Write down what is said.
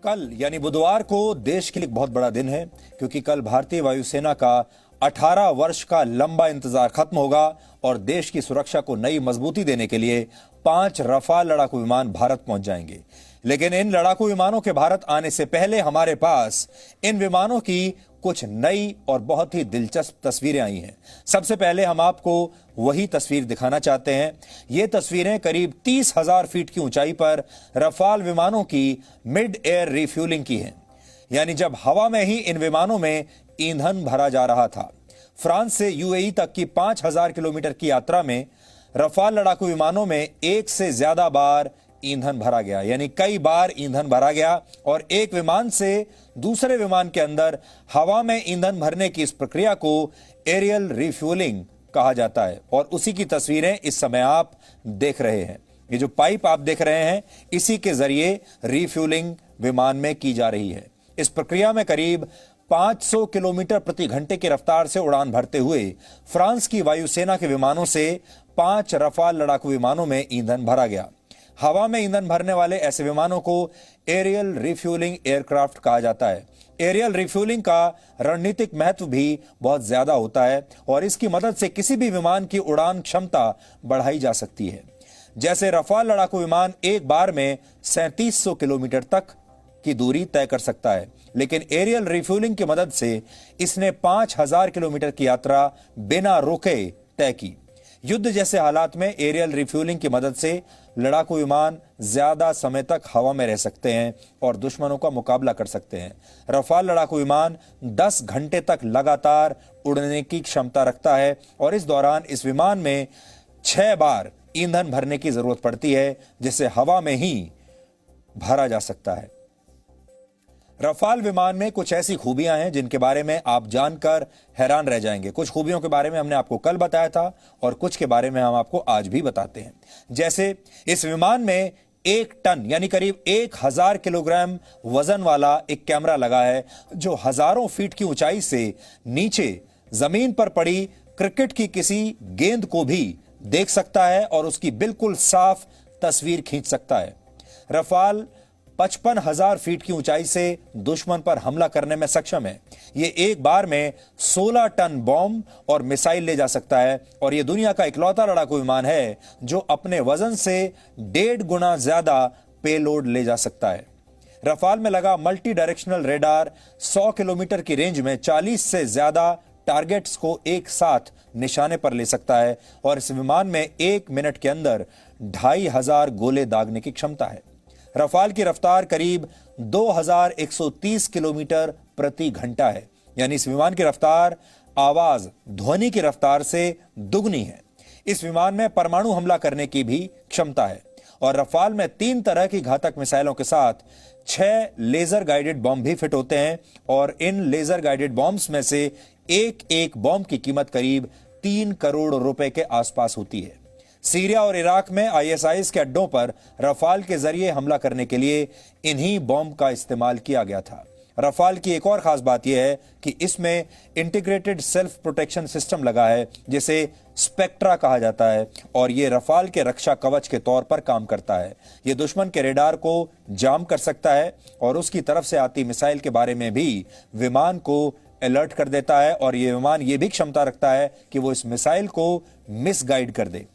कल यानी बुधवार को देश के लिए एक बहुत बड़ा दिन है, क्योंकि कल भारतीय वायुसेना का 18 वर्ष का लंबा इंतजार खत्म होगा और देश की सुरक्षा को नई मजबूती देने के लिए 5 रफाल लड़ाकू विमान भारत पहुंच जाएंगे। लेकिन इन लड़ाकू विमानों के भारत आने से पहले हमारे पास इन विमानों की कुछ नई और बहुत ही दिलचस्प तस्वीरें आई हैं। सबसे पहले हम आपको वही तस्वीर दिखाना चाहते हैं। ये तस्वीरें करीब 30,000 फीट की ऊंचाई पर रफाल विमानों की मिड एयर रिफ्यूलिंग की हैं, यानी जब हवा में ही इन विमानों में ईंधन भरा जा रहा था। फ्रांस से यूएई तक की 5,000 किलोमीटर की यात्रा में रफाल लड़ाकू विमानों में एक से ज्यादा बार ईंधन भरा गया, यानी कई बार ईंधन भरा गया और एक विमान से दूसरे विमान के अंदर हवा में ईंधन भरने की इस प्रक्रिया को एरियल रिफ्यूलिंग कहा जाता है। और उसी की तस्वीरें इस समय आप देख रहे हैं। ये जो पाइप आप देख रहे हैं, इसी के जरिए रिफ्यूलिंग विमान में की जा रही है। इस प्रक्रिया में करीब 500 किलोमीटर प्रति घंटे की रफ्तार से उड़ान भरते हुए फ्रांस की वायुसेना के विमानों से 5 रफाल लड़ाकू विमानों में ईंधन भरा गया। हवा में ईंधन भरने वाले ऐसे विमानों को एरियल रिफ्यूलिंग एयरक्राफ्ट कहा जाता है। एरियल रिफ्यूलिंग का रणनीतिक महत्व भी बहुत ज्यादा होता है और इसकी मदद से किसी भी विमान की उड़ान क्षमता बढ़ाई जा सकती है। जैसे रफाल लड़ाकू विमान एक बार में 3700 किलोमीटर तक की दूरी तय कर सकता है, लेकिन एरियल रिफ्यूलिंग की मदद से इसने 5,000 किलोमीटर की यात्रा बिना रुके तय की। युद्ध जैसे हालात में एरियल रिफ्यूलिंग की मदद से लड़ाकू विमान ज्यादा समय तक हवा में रह सकते हैं और दुश्मनों का मुकाबला कर सकते हैं। रफाल लड़ाकू विमान 10 घंटे तक लगातार उड़ने की क्षमता रखता है और इस दौरान इस विमान में 6 बार ईंधन भरने की जरूरत पड़ती है, जिसे हवा में ही भरा जा सकता है। रफाल विमान में कुछ ऐसी खूबियां हैं जिनके बारे में आप जानकर हैरान रह जाएंगे। कुछ खूबियों के बारे में हमने आपको कल बताया था और कुछ के बारे में हम आपको आज भी बताते हैं। जैसे इस विमान में 1 टन यानी करीब 1000 किलोग्राम वजन वाला एक कैमरा लगा है, जो हजारों फीट की ऊंचाई से नीचे जमीन पर पड़ी क्रिकेट की किसी गेंद को भी देख सकता है और उसकी बिल्कुल साफ तस्वीर खींच सकता है। रफाल 55,000 फीट की ऊंचाई से दुश्मन पर हमला करने में सक्षम है। ये एक बार में 16 टन बॉम्ब और मिसाइल ले जा सकता है और ये दुनिया का इकलौता लड़ाकू विमान है जो अपने वजन से 1.5 गुना ज्यादा पेलोड ले जा सकता है। रफाल में लगा मल्टी डायरेक्शनल रेडार 100 किलोमीटर की रेंज में 40 से ज्यादा टारगेट्स को एक साथ निशाने पर ले सकता है और इस विमान में 1 मिनट के अंदर 2,500 गोले दागने की क्षमता है। रफाल की रफ्तार करीब 2130 किलोमीटर प्रति घंटा है, यानी इस विमान की रफ्तार आवाज ध्वनि की रफ्तार से दुगनी है। इस विमान में परमाणु हमला करने की भी क्षमता है और रफाल में 3 तरह की घातक मिसाइलों के साथ 6 लेजर गाइडेड बॉम्ब भी फिट होते हैं और इन लेजर गाइडेड बॉम्ब्स में से एक बॉम्ब की कीमत करीब 3 करोड़ रुपए के आसपास होती है। सीरिया और इराक में आईएसआईएस के अड्डों पर रफाल के जरिए हमला करने के लिए इन्हीं बॉम्ब का इस्तेमाल किया गया था। रफाल की एक और खास बात यह है कि इसमें इंटीग्रेटेड सेल्फ प्रोटेक्शन सिस्टम लगा है, जिसे स्पेक्ट्रा कहा जाता है और यह रफाल के रक्षा कवच के तौर पर काम करता है। यह दुश्मन के रेडार को जाम कर सकता है और उसकी तरफ से आती मिसाइल के बारे में भी विमान को अलर्ट कर देता है और यह विमान यह भी क्षमता रखता है कि वो इस मिसाइल को मिसगाइड कर दे।